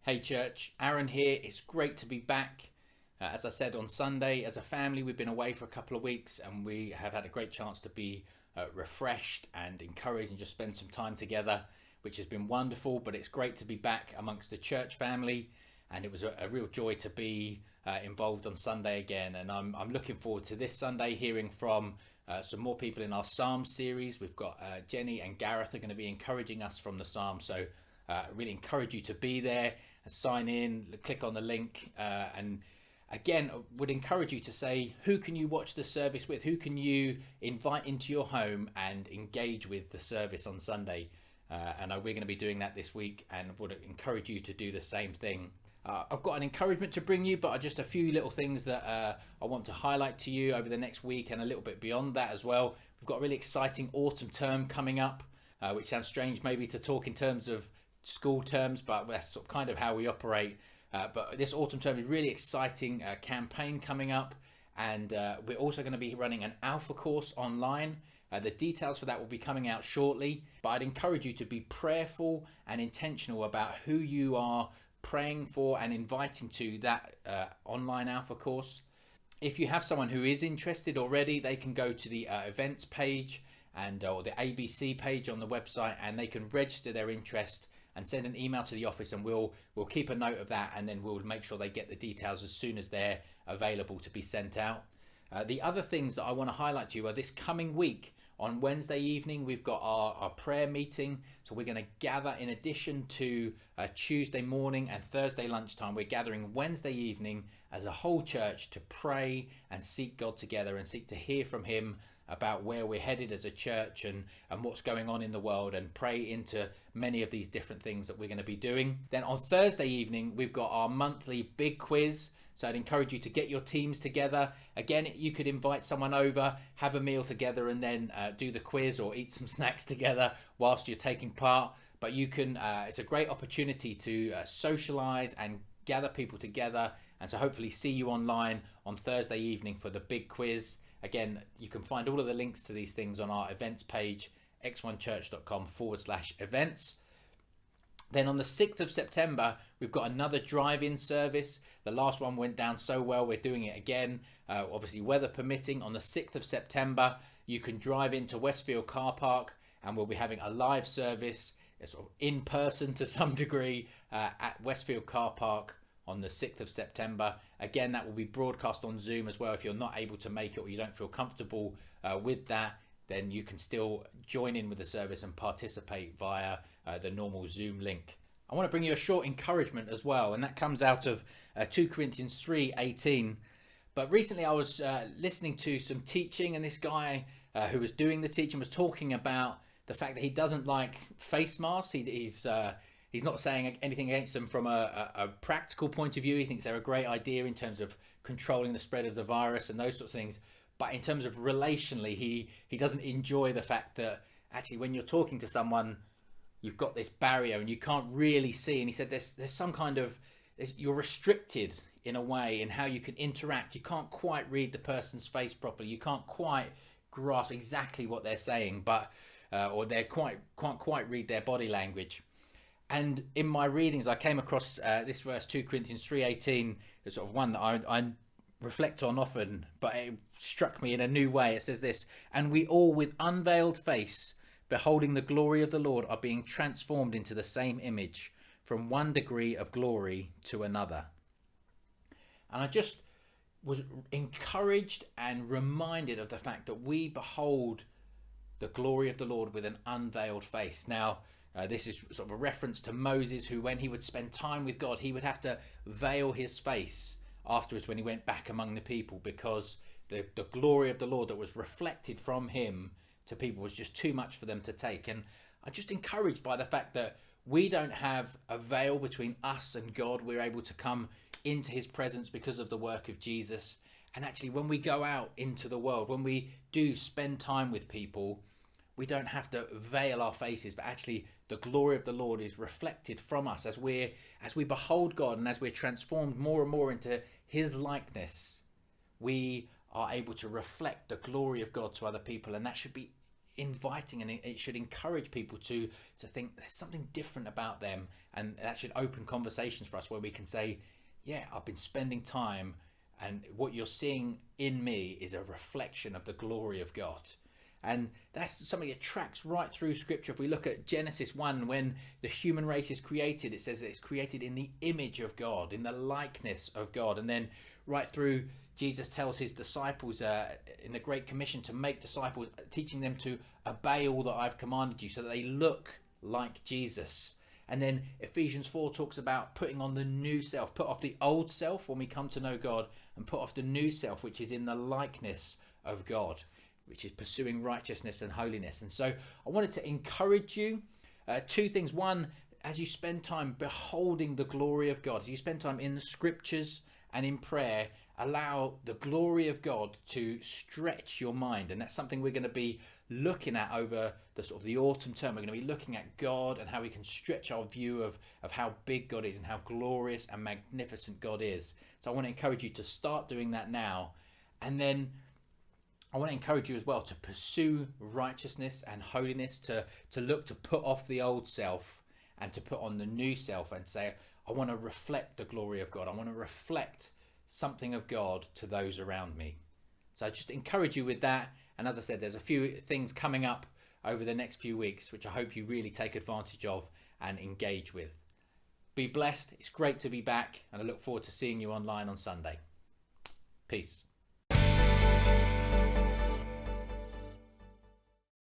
Hey church, Aaron here. It's great to be back. As I said on Sunday, as a family, we've been away for a couple of weeks and we have had a great chance to be refreshed and encouraged and just spend some time together, which has been wonderful. But it's great to be back amongst the church family, and it was a real joy to be involved on Sunday again. And I'm looking forward to this Sunday hearing from some more people in our Psalm series. We've got Jenny and Gareth are going to be encouraging us from the Psalm. So I really encourage you to be there and sign in, click on the link, and again, I would encourage you to say, who can you watch the service with? Who can you invite into your home and engage with the service on Sunday? And we're going to be doing that this week, and would encourage you to do the same thing. I've got an encouragement to bring you, but just a few little things that I want to highlight to you over the next week and a little bit beyond that as well. We've got a really exciting autumn term coming up, which sounds strange maybe to talk in terms of school terms, but that's sort of kind of how we operate. But this autumn term is really exciting campaign coming up, and we're also going to be running an alpha course online. The details for that will be coming out shortly, but I'd encourage you to be prayerful and intentional about who you are praying for and inviting to that online alpha course. If you have someone who is interested already, they can go to the events page or the ABC page on the website, and they can register their interest and send an email to the office, and we'll keep a note of that, and then we'll make sure they get the details as soon as they're available to be sent out. The other things that I want to highlight to you are this coming week. On Wednesday evening, we've got our prayer meeting. So we're going to gather, in addition to Tuesday morning and Thursday lunchtime, we're gathering Wednesday evening as a whole church to pray and seek God together and seek to hear from him about where we're headed as a church and what's going on in the world, and pray into many of these different things that we're going to be doing. Then on Thursday evening, we've got our monthly big quiz. So I'd encourage you to get your teams together. Again, you could invite someone over, have a meal together, and then do the quiz or eat some snacks together whilst you're taking part. But you can, it's a great opportunity to socialize and gather people together, and so hopefully see you online on Thursday evening for the big quiz. Again, you can find all of the links to these things on our events page, x1church.com/events. Then on the 6th of September, we've got another drive-in service. The last one went down so well, we're doing it again. Obviously, weather permitting, on the 6th of September, you can drive into Westfield car park, and we'll be having a live service, sort of in person to some degree, at Westfield car park on the 6th of September. Again, that will be broadcast on Zoom as well. If you're not able to make it or you don't feel comfortable with that, then you can still join in with the service and participate via the normal Zoom link. I want to bring you a short encouragement as well, and that comes out of 2 Corinthians 3:18. But recently I was listening to some teaching, and this guy who was doing the teaching was talking about the fact that he doesn't like face masks. He's not saying anything against them from a practical point of view. He thinks they're a great idea in terms of controlling the spread of the virus and those sorts of things. But in terms of relationally, he doesn't enjoy the fact that actually when you're talking to someone, you've got this barrier and you can't really see. And he said there's some kind of, you're restricted in a way in how you can interact. You can't quite read the person's face properly. You can't quite grasp exactly what they're saying, but or they can't quite read their body language. And in my readings, I came across this verse, 2 Corinthians 3:18, is sort of one that I reflect on often, but it struck me in a new way. It says this: "And we all with unveiled face, beholding the glory of the Lord, are being transformed into the same image, from one degree of glory to another." And I just was encouraged and reminded of the fact that we behold the glory of the Lord with an unveiled face. Now, this is sort of a reference to Moses, who when he would spend time with God, he would have to veil his face afterwards when he went back among the people, because the glory of the Lord that was reflected from him to people was just too much for them to take. And I'm just encouraged by the fact that we don't have a veil between us and God. We're able to come into his presence because of the work of Jesus. And actually, when we go out into the world, when we do spend time with people, we don't have to veil our faces, but actually the glory of the Lord is reflected from us as we behold God, and as we're transformed more and more into his likeness. We are able to reflect the glory of God to other people, and that should be inviting, and it should encourage people to think there's something different about them, and that should open conversations for us where we can say, yeah, I've been spending time, and what you're seeing in me is a reflection of the glory of God. And that's something that tracks right through Scripture. If we look at Genesis 1, when the human race is created, it says that it's created in the image of God, in the likeness of God. And then right through, Jesus tells his disciples in the Great Commission to make disciples, teaching them to obey all that I've commanded you so that they look like Jesus. And then Ephesians 4 talks about putting on the new self, put off the old self when we come to know God, and put off the new self, which is in the likeness of God, which is pursuing righteousness and holiness. And so I wanted to encourage you, two things. One, as you spend time beholding the glory of God, as you spend time in the Scriptures and in prayer, allow the glory of God to stretch your mind. And that's something we're going to be looking at over the sort of the autumn term. We're going to be looking at God and how we can stretch our view of how big God is and how glorious and magnificent God is. So I want to encourage you to start doing that now. And then I want to encourage you as well to pursue righteousness and holiness, to look to put off the old self and to put on the new self, and say, I want to reflect the glory of God. I want to reflect something of God to those around me. So I just encourage you with that. And as I said, there's a few things coming up over the next few weeks, which I hope you really take advantage of and engage with. Be blessed. It's great to be back, and I look forward to seeing you online on Sunday. Peace.